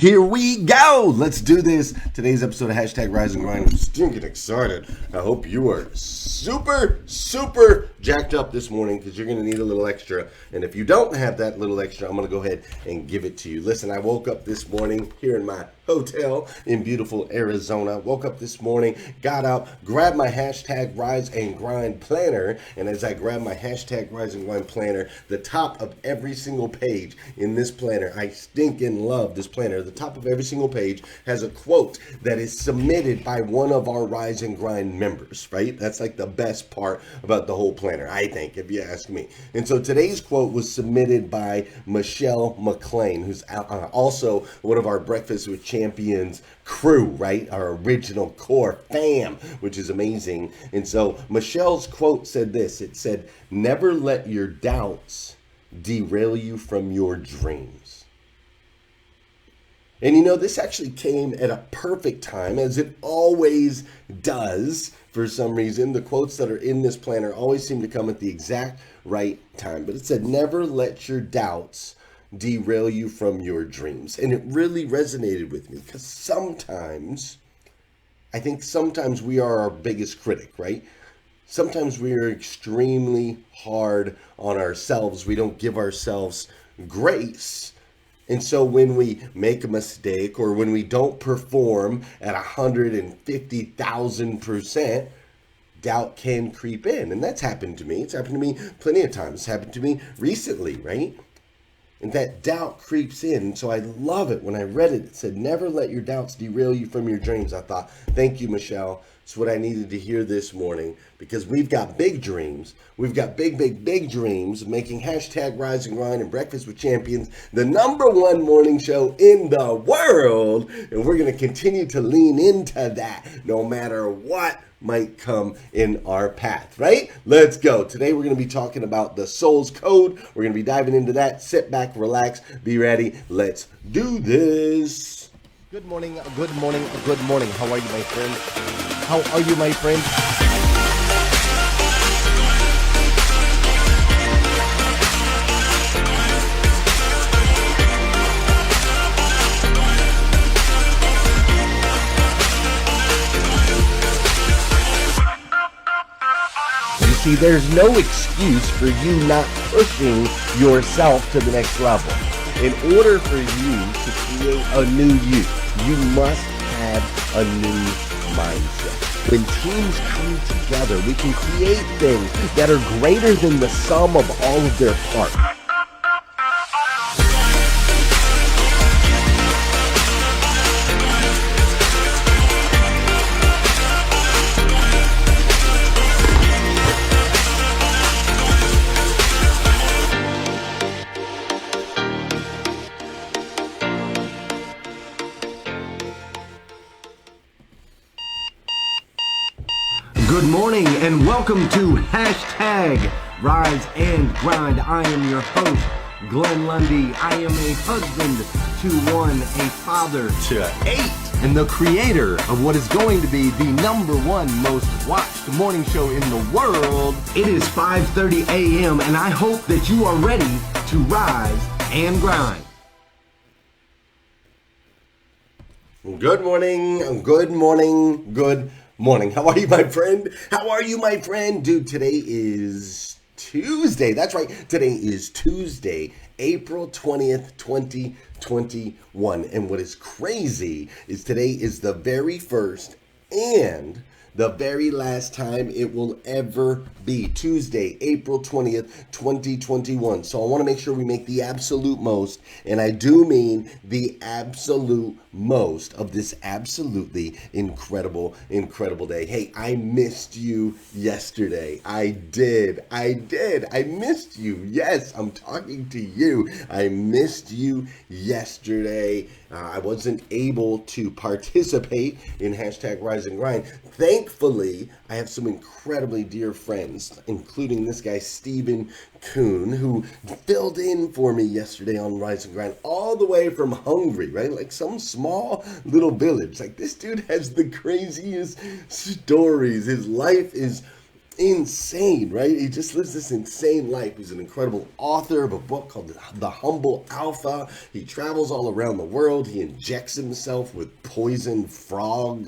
Here we go. Let's do this. Today's episode of Hashtag Rise and Grind. I'm stinking excited. I hope you are super jacked up this morning because you're going to need a little extra. And if you don't have that little extra, I'm going to go ahead and give it to you. Listen, I woke up this morning here in my hotel in beautiful Arizona. Woke up this morning, got out, grabbed my Hashtag Rise and Grind planner. And as I grabbed my Hashtag Rise and Grind planner, the top of every single page in this planner, I stinking love this planner. The top of every single page has a quote that is submitted by one of our Rise and Grind members, right? That's like the best part about the whole planner, I think, if you ask me. And so today's quote was submitted by Michelle McLean, who's also one of our Breakfast with Champions crew, right? Our original core fam, which is amazing. And so Michelle's quote said this. It said, "Never let your doubts derail you from your dreams." And you know, this actually came at a perfect time, as it always does. For some reason, the quotes that are in this planner always seem to come at the exact right time. But it said, "Never let your doubts derail you from your dreams." And it really resonated with me because I think sometimes we are our biggest critic, right? Sometimes we are extremely hard on ourselves. We don't give ourselves grace. And so when we make a mistake or when we don't perform at 150,000%, doubt can creep in. And that's happened to me. It's happened to me plenty of times. It's happened to me recently, right? And that doubt creeps in. So I love it. When I read it, it said, "Never let your doubts derail you from your dreams." I thought, thank you, Michelle. It's what I needed to hear this morning because we've got big dreams. We've got big dreams of making Hashtag Rise and Grind and Breakfast with Champions the #1 morning show in the world. And we're going to continue to lean into that no matter what might come in our path, right? Let's go. Today we're going to be talking about the soul's code. We're going to be diving into that. Sit back, relax, be ready. Let's do this. Good morning. How are you, my friend? How are you, my friend? See, there's no excuse for you not pushing yourself to the next level. In order for you to create a new you must have a new mindset. When teams come together, we can create things that are greater than the sum of all of their parts. Good morning and welcome to Hashtag Rise and Grind. I am your host, Glenn Lundy. I am a husband to 1, a father to 8, and the creator of what is going to be the #1 most watched morning show in the world. It is 5:30 a.m. and I hope that you are ready to rise and grind. Good morning. How are you, my friend? Dude, today is Tuesday. That's right. Today is Tuesday, April 20th, 2021. And what is crazy is today is the very first and the very last time it will ever be. Tuesday, April 20th, 2021. So I want to make sure we make the absolute most, and I do mean the absolute most of this absolutely incredible day. Hey, I missed you yesterday. I did. I missed you. Yes, I'm talking to you. I missed you yesterday. I wasn't able to participate in Hashtag Rise and Grind. Thankfully, I have some incredibly dear friends, including this guy, Stephen Kuhn, who filled in for me yesterday on Rise and Grind, all the way from Hungary, right? Like some small little village. Like, this dude has the craziest stories. His life is insane, right? He just lives this insane life. He's an incredible author of a book called The Humble Alpha. He travels all around the world. He injects himself with poison frog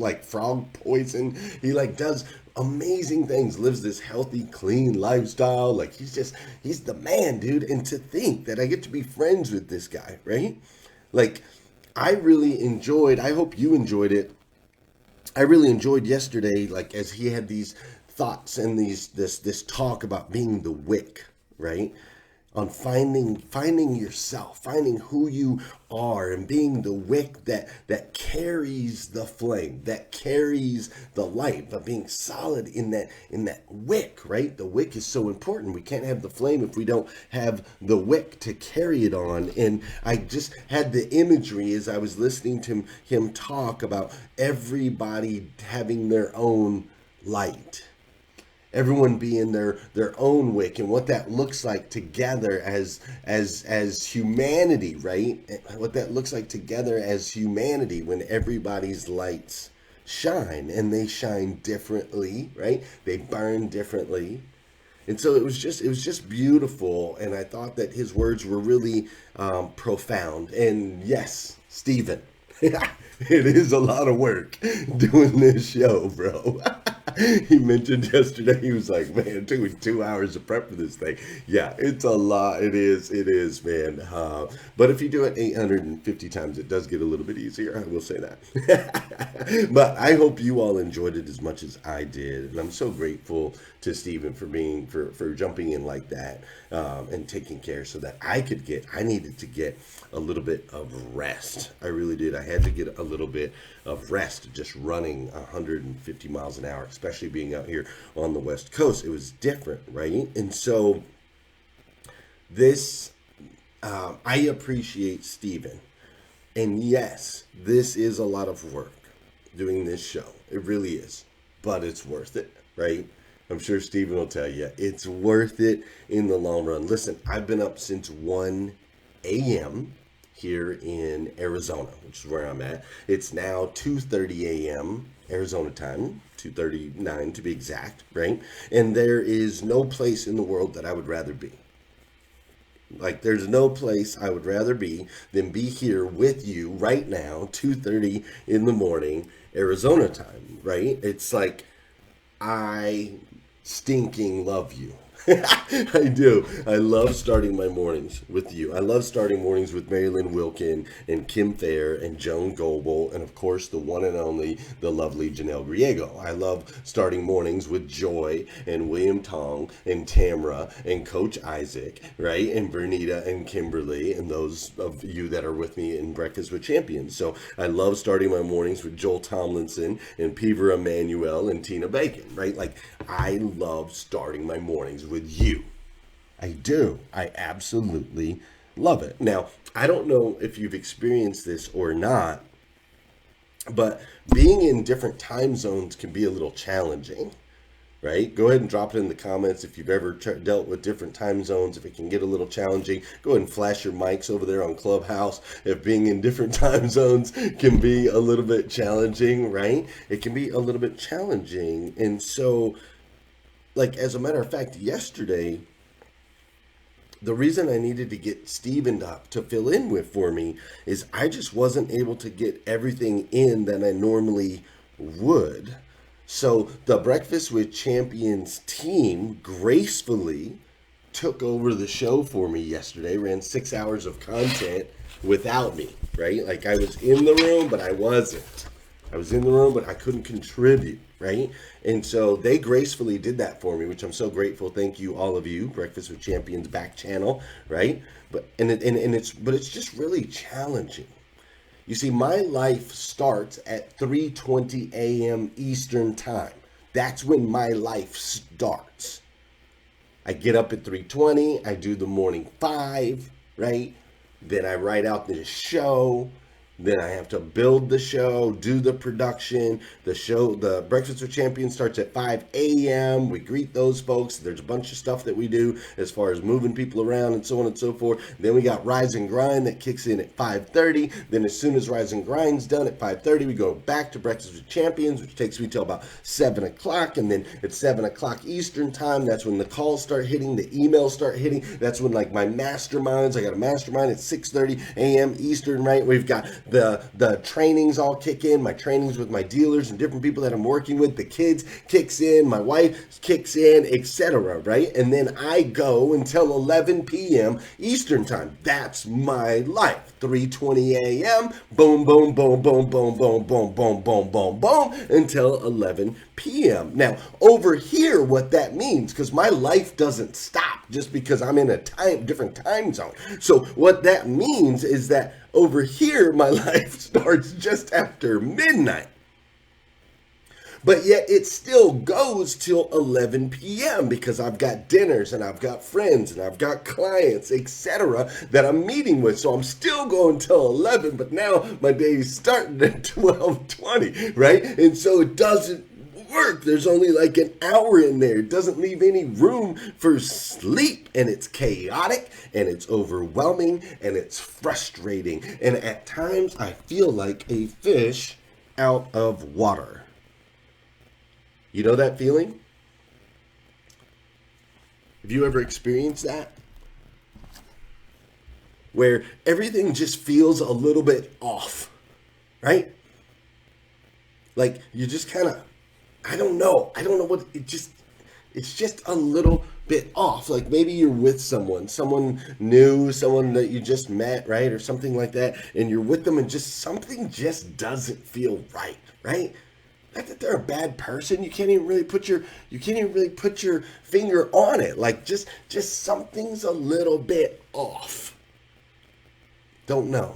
poison. He does amazing things, lives this healthy, clean lifestyle. He's the man, dude. And to think that I get to be friends with this guy, right? I really enjoyed, I hope you enjoyed it. I really enjoyed yesterday, as he had these thoughts and this talk about being the wick, right? On finding yourself, finding who you are, and being the wick that carries the flame, that carries the light, but being solid in that wick, right? The wick is so important. We can't have the flame if we don't have the wick to carry it on. And I just had the imagery as I was listening to him talk about everybody having their own light, everyone being their own wick, and what that looks like together as humanity, right? What that looks like together as humanity when everybody's lights shine, and they shine differently, right? They burn differently. And so it was just beautiful, and I thought that his words were really profound. And yes, Stephen, it is a lot of work doing this show, bro. He mentioned yesterday, he was like, man, it took me 2 hours to prep for this thing. Yeah, it's a lot. It is, man. But if you do it 850 times, it does get a little bit easier. I will say that. But I hope you all enjoyed it as much as I did. And I'm so grateful to Stephen for jumping in like that, and taking care so that I needed to get a little bit of rest. I really did. I had to get a little bit of rest just running 150 miles an hour, especially being out here on the West Coast. It was different, right? And so I appreciate Stephen. And yes, this is a lot of work doing this show. It really is. But it's worth it, right? I'm sure Stephen will tell you it's worth it in the long run. Listen, I've been up since 1 a.m. here in Arizona, which is where I'm at. It's now 2:30 a.m. Arizona time, 2:39 to be exact, right? And there is no place in the world that I would rather be. There's no place I would rather be than be here with you right now, 2:30 in the morning, Arizona time, right? It's I stinking love you. I do. I love starting my mornings with you. I love starting mornings with Marilyn Wilkin and Kim Thayer and Joan Goebel, and of course the one and only, the lovely Janelle Griego. I love starting mornings with Joy and William Tong and Tamra and Coach Isaac, right? And Bernita and Kimberly, and those of you that are with me in Breakfast with Champions. So I love starting my mornings with Joel Tomlinson and Pever Emanuel and Tina Bacon, right? I love starting my mornings with you. I do. I absolutely love it. Now, I don't know if you've experienced this or not, but being in different time zones can be a little challenging, right? Go ahead and drop it in the comments if you've ever dealt with different time zones. If it can get a little challenging, go ahead and flash your mics over there on Clubhouse. If being in different time zones can be a little bit challenging, right? It can be a little bit challenging. And so, as a matter of fact, yesterday, the reason I needed to get Steven up to fill in with for me is I just wasn't able to get everything in that I normally would. So the Breakfast with Champions team gracefully took over the show for me yesterday, ran 6 hours of content without me, right? I was in the room, but I wasn't. I was in the room, but I couldn't contribute, right? And so they gracefully did that for me, which I'm so grateful. Thank you, all of you, Breakfast with Champions back channel, right? But it's just really challenging. You see, my life starts at 3:20 a.m. Eastern time. That's when my life starts. I get up at 3:20. I do the morning 5, right? Then I write out the show. Then I have to build the show, do the production. The Breakfast with Champions starts at 5 a.m. We greet those folks. There's a bunch of stuff that we do as far as moving people around and so on and so forth. Then we got Rise and Grind that kicks in at 5:30. Then as soon as Rise and Grind's done at 5:30, we go back to Breakfast with Champions, which takes me till about 7 o'clock. And then at 7 o'clock Eastern time, that's when the calls start hitting, the emails start hitting. That's when like my masterminds, I got a mastermind at 6:30 a.m. Eastern, right? We've got the trainings all kick in, my trainings with my dealers and different people that I'm working with, the kids kicks in, my wife kicks in, etc., right? And then I go until 11 p.m. Eastern time. That's my life. 3:20 a.m. Boom, boom, boom, boom, boom, boom, boom, boom, boom, boom, boom, until 11 p.m. Now, over here, what that means, because my life doesn't stop just because I'm in a different time zone. So what that means is that over here, my life starts just after midnight. But yet it still goes till 11 p.m. because I've got dinners and I've got friends and I've got clients, etc. that I'm meeting with. So I'm still going till 11, but now my day is starting at 12:20, right? And so it doesn't work. There's only like an hour in there. It doesn't leave any room for sleep, and it's chaotic and it's overwhelming and it's frustrating. And at times I feel like a fish out of water. You know that feeling? Have you ever experienced that? Where everything just feels a little bit off, right? Like you just kind of, I don't know what it's just a little bit off. Like maybe you're with someone new, someone that you just met, right? Or something like that. And you're with them and just something just doesn't feel right, right? Not that they're a bad person. You can't even really put your finger on it. Like just something's a little bit off. Don't know.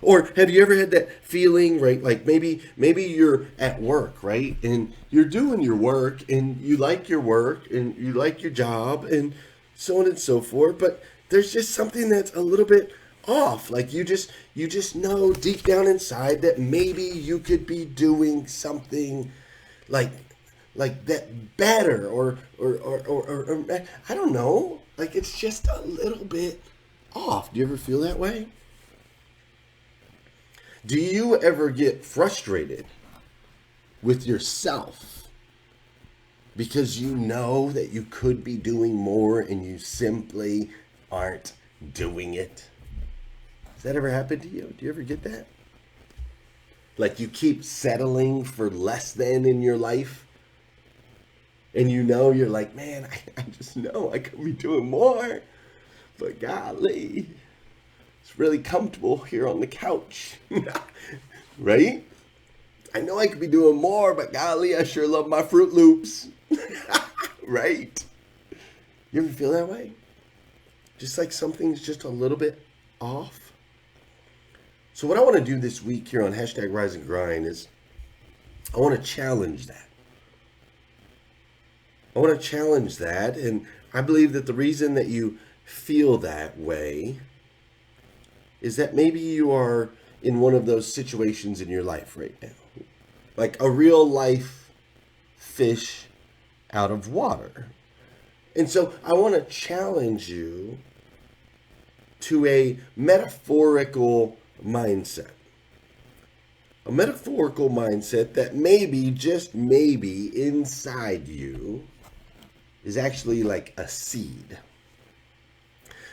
Or have you ever had that feeling, right? Like maybe you're at work, right? And you're doing your work and you like your work and you like your job and so on and so forth, but there's just something that's a little bit off. Like you just know deep down inside that maybe you could be doing something like that better or I don't know. Like it's just a little bit off. Do you ever feel that way? Do you ever get frustrated with yourself because you know that you could be doing more and you simply aren't doing it? Has that ever happened to you? Do you ever get that? Like you keep settling for less than in your life? And you know, you're like, man, I just know I could be doing more. But golly, it's really comfortable here on the couch. Right? I know I could be doing more, but golly, I sure love my Fruit Loops. Right? You ever feel that way? Just like something's just a little bit off? So what I want to do this week here on hashtag Rise and Grind is I want to challenge that. I want to challenge that, and I believe that the reason that you feel that way is that maybe you are in one of those situations in your life right now. Like a real life fish out of water. And so I want to challenge you to a metaphorical mindset. A metaphorical mindset that maybe, just maybe, inside you is actually like a seed.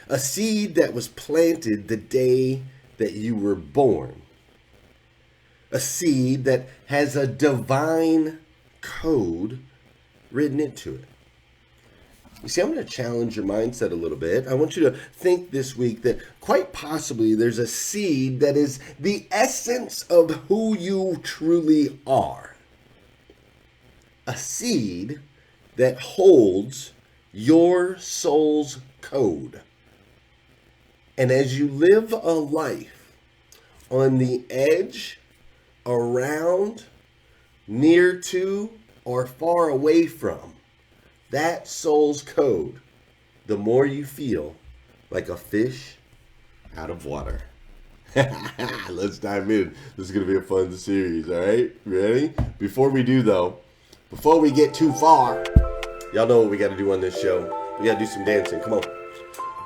A seed that was planted the day that you were born. A seed that has a divine code written into it. You see, I'm going to challenge your mindset a little bit. I want you to think this week that quite possibly there's a seed that is the essence of who you truly are. A seed that holds your soul's code. And as you live a life on the edge, around, near to, or far away from that soul's code, the more you feel like a fish out of water. Let's dive in. This is going to be a fun series, all right? Ready? Before we do, though, before we get too far, y'all know what we got to do on this show. We got to do some dancing. Come on.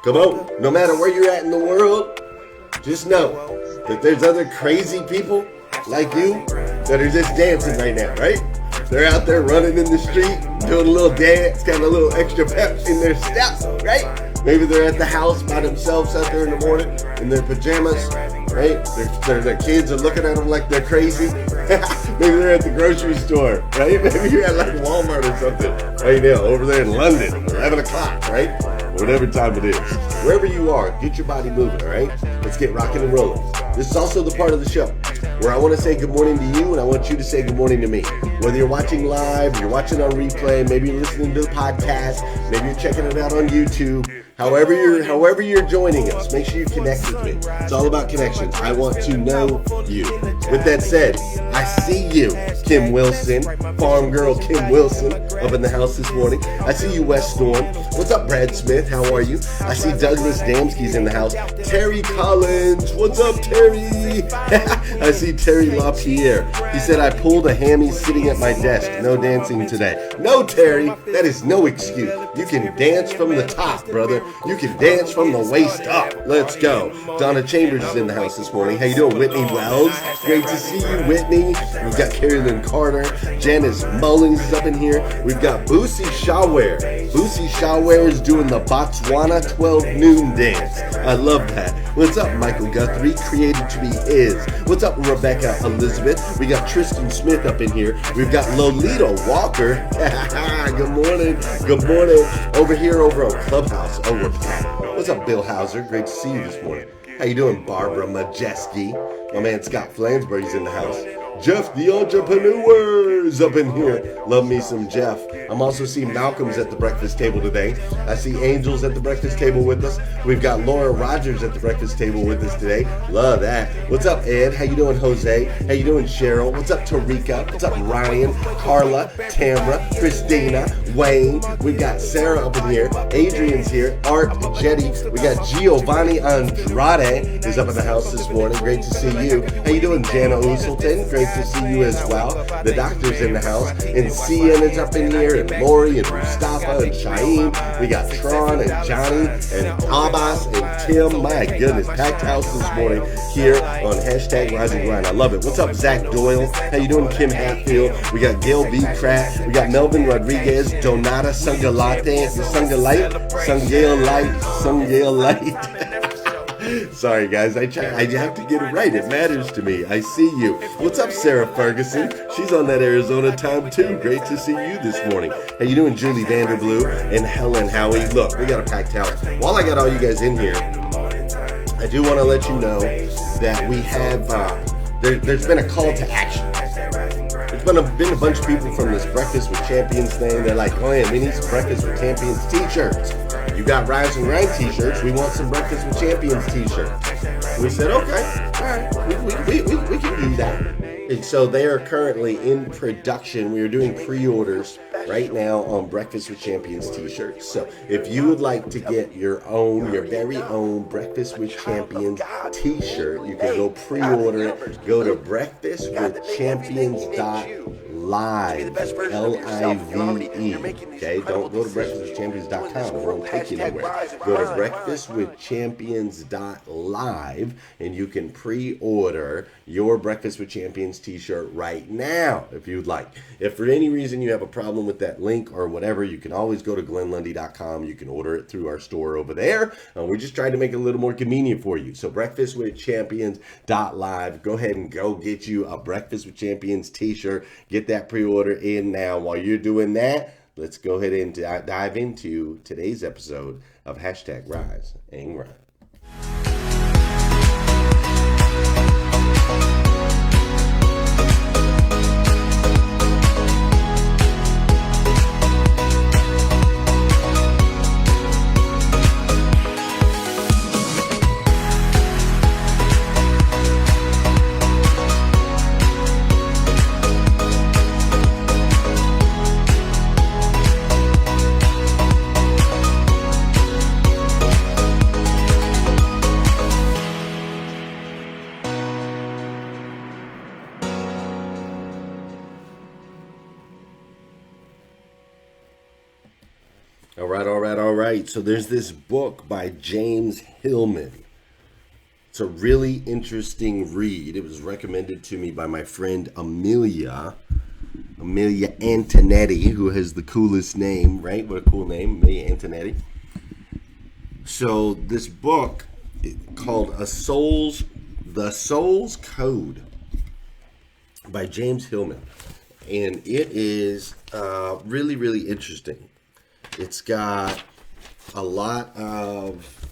Come on. No matter where you're at in the world, just know that there's other crazy people like you that are just dancing right now, right? They're out there running in the street, doing a little dance, got a little extra pep in their step, right? Maybe they're at the house by themselves out there in the morning in their pajamas, right? Their kids are looking at them like they're crazy. Maybe they're at the grocery store, right? Maybe you're at like Walmart or something right now, over there in London, 11 o'clock, right? Whatever time it is. Wherever you are, get your body moving, all right? Let's get rocking and rolling. This is also the part of the show where I want to say good morning to you and I want you to say good morning to me. Whether you're watching live, you're watching on replay, maybe you're listening to the podcast, maybe you're checking it out on YouTube. However you're joining us, make sure you connect with me. It's all about connections. I want to know you. With that said, I see you, Kim Wilson, farm girl Kim Wilson, up in the house this morning. I see you, West Storm. What's up, Brad Smith? How are you? I see Douglas Damsky's in the house. Terry Collins. What's up, Terry? I see Terry LaPierre. He said, I pulled a hammy sitting at my desk. No dancing today. No, Terry. That is no excuse. You can dance from the top, brother. You can dance from the waist up. Let's go. Donna Chambers is in the house this morning. How you doing, Whitney Wells? Great to see you, Whitney. We've got Carolyn Carter. Janice Mullings is up in here. We've got Boosie Shaware. Boosie Shaware is doing the Botswana 12 noon dance. I love that. What's up, Michael Guthrie? Created to be his. What's up, Rebecca Elizabeth? We got Tristan Smith up in here. We've got Lolita Walker. Good morning. Good morning. Over here over on Clubhouse. Over Pat. What's up, Bill Hauser? Great to see you this morning. How you doing, Barbara Majeski? My man Scott Flansbury's in the house. Jeff the Entrepreneur is up in here. Love me some Jeff. I'm also seeing Malcolm's at the breakfast table today. I see Angel's at the breakfast table with us. We've got Laura Rogers at the breakfast table with us today. Love that. What's up, Ed? How you doing, Jose? How you doing, Cheryl? What's up, Tarika? What's up, Ryan? Carla, Tamra, Christina, Wayne. We've got Sarah up in here. Adrian's here. Art, Jetty. We got Giovanni Andrade is up in the house this morning. Great to see you. How you doing, Jana Uselton? Great to see you as well. The doctor's in the house. And Cian is up in here. And Lori and Mustafa and Shaim. We got Tron and Johnny and Abbas and Tim. My goodness, packed house this morning here on hashtag Rise and Grind. I love it. What's up, Zach Doyle? How you doing, Kim Hatfield? We got Gail B. Pratt. We got Melvin Rodriguez, Donata Sungalate, Sungale Light. Sorry, guys. I have to get it right. It matters to me. I see you. What's up, Sarah Ferguson? She's on that Arizona time, too. Great to see you this morning. How you doing, Julie Vanderblue and Helen Howie? Look, we got a packed house. While I got all you guys in here, I do want to let you know that we have, there's been a call to action. There's been a bunch of people from this Breakfast with Champions thing. They're like, oh yeah, we need some Breakfast with Champions t-shirts. You got Rise and Grind t-shirts. We want some Breakfast with Champions t-shirts. We said, okay, all right, we can do that. And so they are currently in production. We are doing pre-orders right now on Breakfast with Champions t-shirts. So if you would like to get your very own Breakfast with Champions t-shirt, you can go pre-order it. Go to breakfastwithchampions.live, Live. Okay, don't go to breakfastwithchampions.com. It won't take you anywhere. Go to breakfastwithchampions.live and you can pre-order your Breakfast with Champions t-shirt right now if you'd like. If for any reason you have a problem with that link or whatever, you can always go to glenlundy.com. You can order it through our store over there. We just tried to make it a little more convenient for you. So breakfastwithchampions.live. Go ahead and go get you a Breakfast with Champions t-shirt. Get that pre-order in now. While you're doing that, let's go ahead and dive into today's episode of hashtag Rise and Grind. All right, all right, all right. So there's this book by James Hillman. It's a really interesting read. It was recommended to me by my friend Amelia Antonetti, who has the coolest name, right? What a cool name, Amelia Antonetti. So this book called The Soul's Code by James Hillman. And it is really, really interesting. It's got a lot of,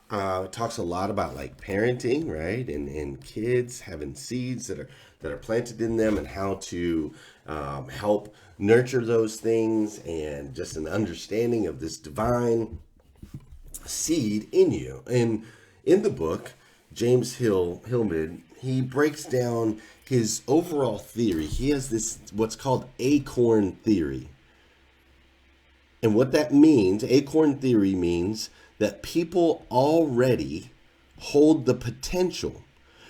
talks a lot about like parenting, right? And kids having seeds that are planted in them, and how to help nurture those things, and just an understanding of this divine seed in you. And in the book, James Hillman, he breaks down his overall theory. He has this what's called acorn theory. And what that means, acorn theory means that people already hold the potential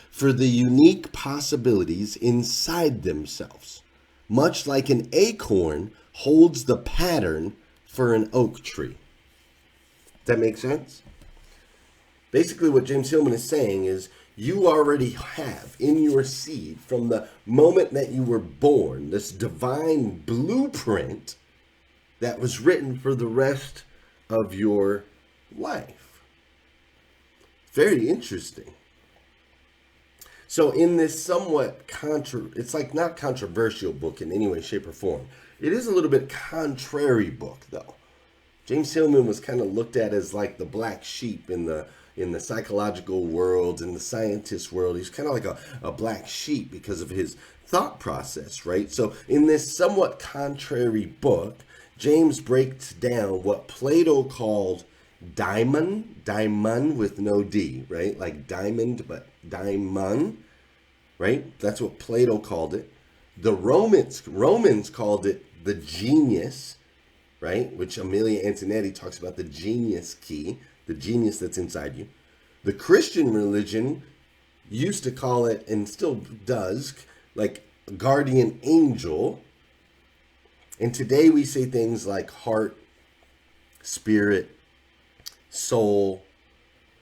for the unique possibilities inside themselves, much like an acorn holds the pattern for an oak tree. That makes sense? Basically, what James Hillman is saying is you already have in your seed, from the moment that you were born, this divine blueprint that was written for the rest of your life. Very interesting. So in this somewhat it's like not controversial book in any way, shape, or form. It is a little bit contrary book, though. James Hillman was kind of looked at as like the black sheep in the psychological world, in the scientist world. He's kind of like a black sheep because of his thought process, right? So in this somewhat contrary book, James breaks down what Plato called daimon with no D, right? Like diamond, but daimon, right? That's what Plato called it. The Romans called it the genius, right? Which Amelia Antonetti talks about, the genius key, the genius that's inside you. The Christian religion used to call it, and still does, like guardian angel. And today we say things like heart, spirit, soul.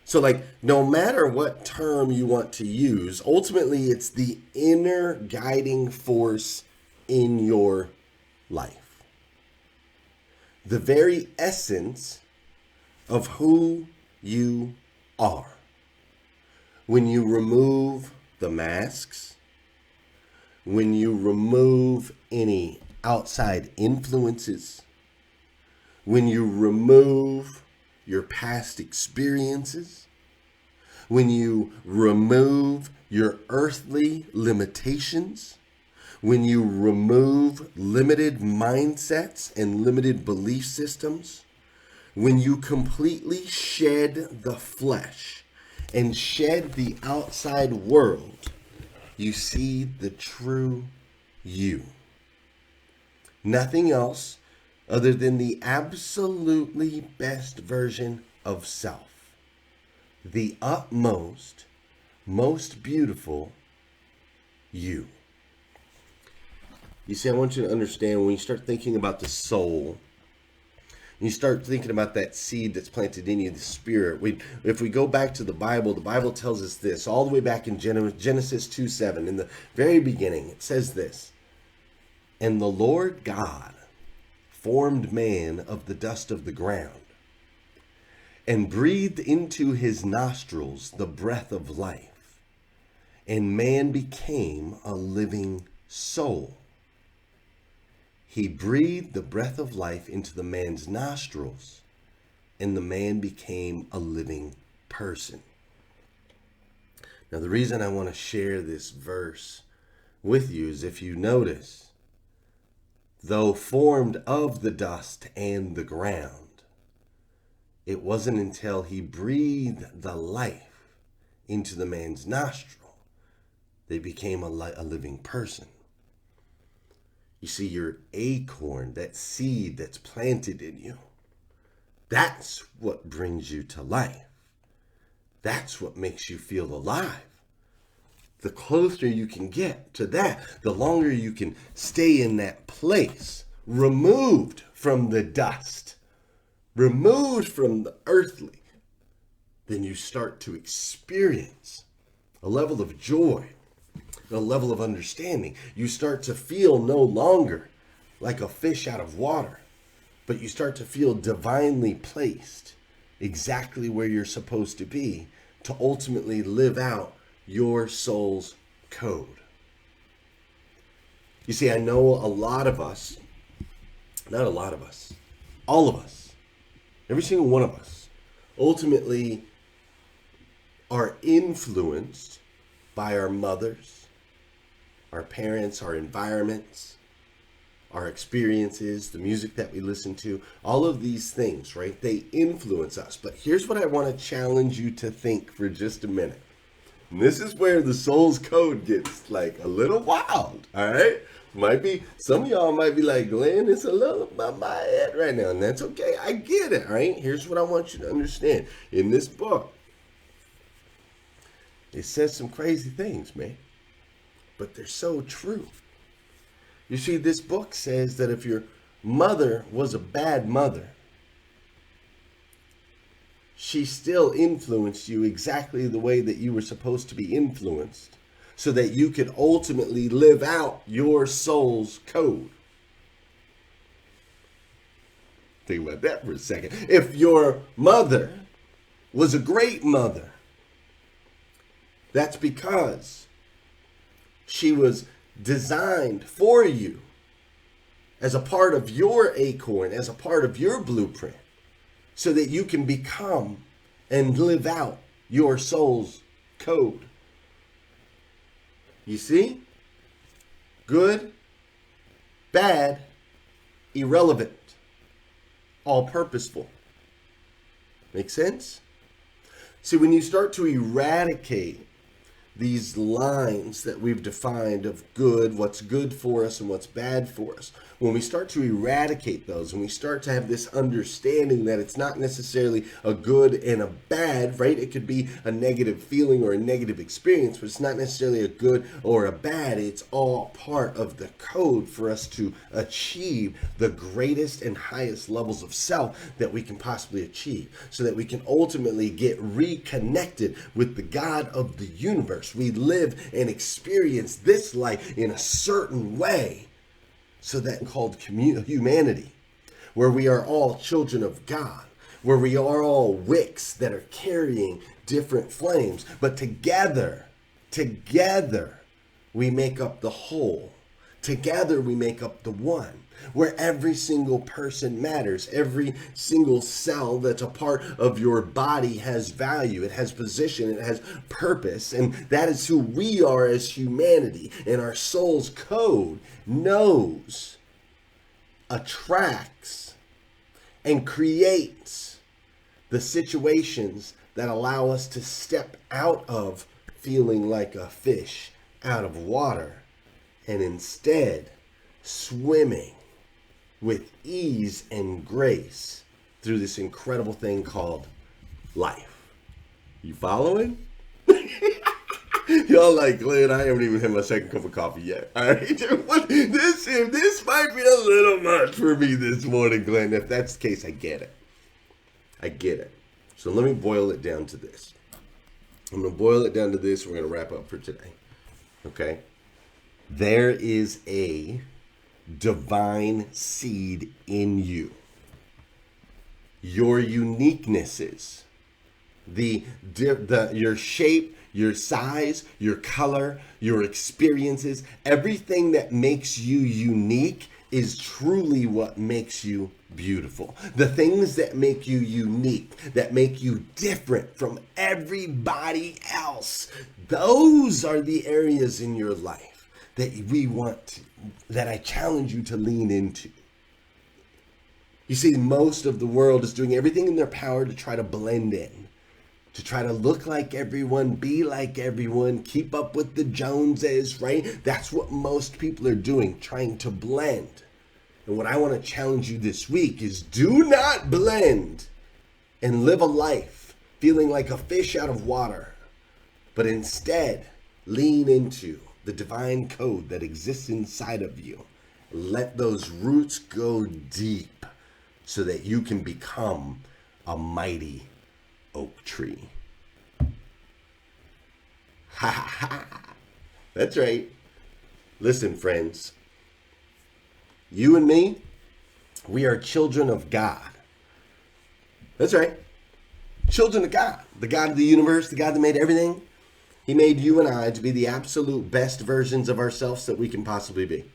So like no matter what term you want to use, ultimately it's the inner guiding force in your life. The very essence of who you are. When you remove the masks, when you remove any outside influences, when you remove your past experiences, when you remove your earthly limitations, when you remove limited mindsets and limited belief systems, when you completely shed the flesh and shed the outside world, you see the true you. Nothing else other than the absolutely best version of self. The utmost, most beautiful you. You see, I want you to understand, when you start thinking about the soul, you start thinking about that seed that's planted in you, the spirit. If we go back to the Bible tells us this, all the way back in Genesis 2:7, in the very beginning, it says this: "And the Lord God formed man of the dust of the ground, and breathed into his nostrils the breath of life, and man became a living soul." He breathed the breath of life into the man's nostrils, and the man became a living person. Now, the reason I want to share this verse with you is, if you notice, though formed of the dust and the ground, it wasn't until he breathed the life into the man's nostril they became a living person. You see, your acorn, that seed that's planted in you, that's what brings you to life. That's what makes you feel alive. The closer you can get to that, the longer you can stay in that place, removed from the dust removed from the earthly, then you start to experience a level of joy, a level of understanding. You start to feel no longer like a fish out of water, but you start to feel divinely placed exactly where you're supposed to be to ultimately live out your soul's code. You see, I know a lot of us, not a lot of us, all of us, every single one of us, ultimately are influenced by our mothers, our parents, our environments, our experiences, the music that we listen to, all of these things, right? They influence us. But here's what I want to challenge you to think for just a minute. And this is where the soul's code gets like a little wild, all right? Might be, some of y'all might be like, Glenn, it's a little above my head right now, and that's okay. I get it, all right? Here's what I want you to understand. In this book, it says some crazy things, man, but they're so true. You see, this book says that if your mother was a bad mother, she still influenced you exactly the way that you were supposed to be influenced, so that you could ultimately live out your soul's code. Think about that for a second. If your mother was a great mother, that's because she was designed for you as a part of your acorn, as a part of your blueprint, so that you can become and live out your soul's code. You see? Good, bad, irrelevant, all purposeful. Make sense? See, when you start to eradicate these lines that we've defined of good, what's good for us and what's bad for us, when we start to eradicate those, and we start to have this understanding that it's not necessarily a good and a bad, right? It could be a negative feeling or a negative experience, but it's not necessarily a good or a bad. It's all part of the code for us to achieve the greatest and highest levels of self that we can possibly achieve, so that we can ultimately get reconnected with the God of the universe. We live and experience this life in a certain way, so that called humanity, where we are all children of God, where we are all wicks that are carrying different flames, but together we make up the whole. Together we make up the one, where every single person matters. Every single cell that's a part of your body has value. It has position. It has purpose. And that is who we are as humanity. And our soul's code knows, attracts, and creates the situations that allow us to step out of feeling like a fish out of water, and instead swimming with ease and grace through this incredible thing called life. You following? Y'all like, Glenn, I haven't even had my second cup of coffee yet. All right, this might be a little much for me this morning, Glenn. If that's the case, I get it. I get it. So let me boil it down to this. I'm going to boil it down to this. We're going to wrap up for today. Okay? There is a divine seed in you. Your uniquenesses, your shape, your size, your color, your experiences, everything that makes you unique is truly what makes you beautiful. The things that make you unique, that make you different from everybody else, those are the areas in your life that I challenge you to lean into. You see, most of the world is doing everything in their power to try to blend in, to try to look like everyone, be like everyone, keep up with the Joneses, right? That's what most people are doing, trying to blend. And what I want to challenge you this week is, do not blend and live a life feeling like a fish out of water, but instead lean into the divine code that exists inside of you. Let those roots go deep. so that you can become a mighty oak tree. Ha ha ha. That's right. Listen, friends. You and me, we are children of God. That's right. Children of God. The God of the universe, the God that made everything. He made you and I to be the absolute best versions of ourselves that we can possibly be.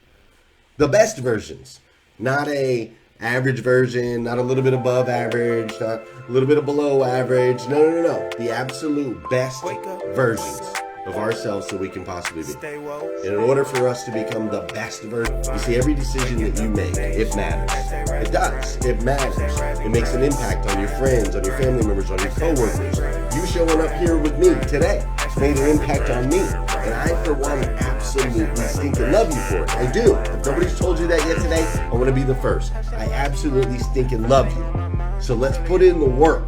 The best versions. Not a average version, not a little bit above average, not a little bit below average. No. The absolute best versions of ourselves that we can possibly be. And in order for us to become the best version, you see, every decision that you make, it matters. It does. It matters. It makes an impact on your friends, on your family members, on your coworkers. You showing up here with me today made an impact on me. And I, for one, absolutely stinking love you for it. I do. If nobody's told you that yet today, I want to be the first. I absolutely stinking love you. So let's put in the work.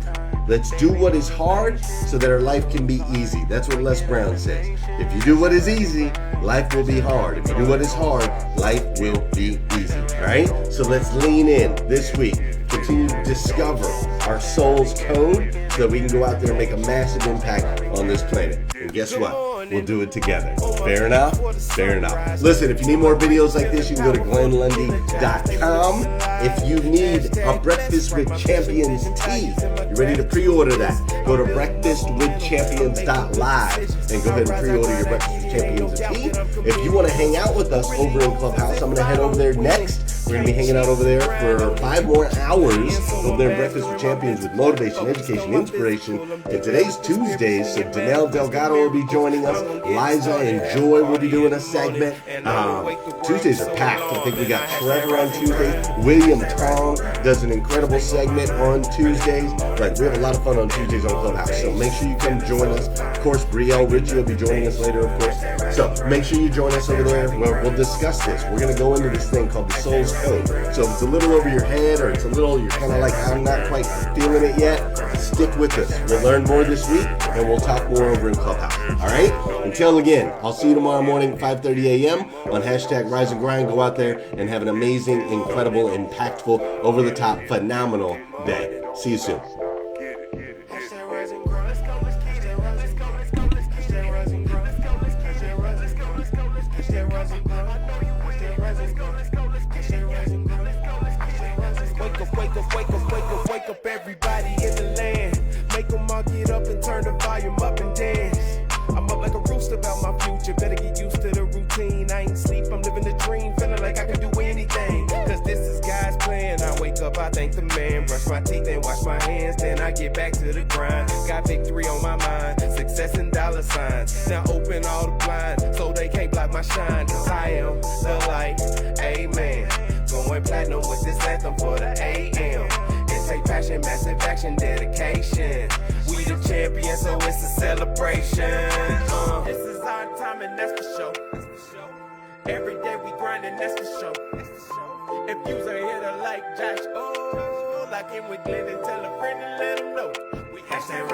Let's do what is hard so that our life can be easy. That's what Les Brown says. If you do what is easy, life will be hard. If you do what is hard, life will be easy. All right? So let's lean in this week. Continue to discover our soul's code so that we can go out there and make a massive impact on this planet. And guess what? We'll do it together. Fair enough? Fair enough. Listen, if you need more videos like this, you can go to glennlundy.com. If you need a Breakfast with Champions tee, you're ready to pre-order that, go to breakfastwithchampions.live and go ahead and pre-order your Breakfast with Champions tee. If you want to hang out with us over in Clubhouse, I'm going to head over there next. We're going to be hanging out over there for 5 more hours over there in Breakfast with Champions with motivation, education, inspiration. And today's Tuesday, so Danelle Delgado will be joining us. Liza and Joy will be doing a segment. Tuesdays are packed. I think we got Trevor on Tuesday. William Tong does an incredible segment on Tuesdays. Right, we have a lot of fun on Tuesdays on Clubhouse, so make sure you come join us. Of course, Brielle Ritchie will be joining us later, of course. So make sure you join us over there where we'll discuss this. We're going to go into this thing called the Soul's Code. So if it's a little over your head or it's a little, you're kind of like, I'm not quite feeling it yet, stick with us. We'll learn more this week and we'll talk more over in Clubhouse. All right? Until again, I'll see you tomorrow morning at 5:30 a.m. on hashtag Rise and Grind. Go out there and have an amazing, incredible, impactful, over-the-top, phenomenal day. See you soon. Wake up, everybody in the land. Make them all get up and turn the volume up and dance. I'm up like a rooster about my future. Better get used to the routine. I ain't sleep, I'm living the dream. Feeling like I can do anything. Cause this is God's plan. I wake up, I thank the man. Brush my teeth and wash my hands. Then I get back to the grind. Got victory on my mind. Success and dollar signs. Now open all the blinds so they can't block my shine. Cause I am the light. Amen. Going platinum with this anthem for the AM. It take passion, massive action, dedication. We the champions, so it's a celebration. This is our time and that's for sure. Every day we grinding, that's for sure. If you's a hitter like Josh, lock in with Glenn and tell a friend and let him know. We hashtag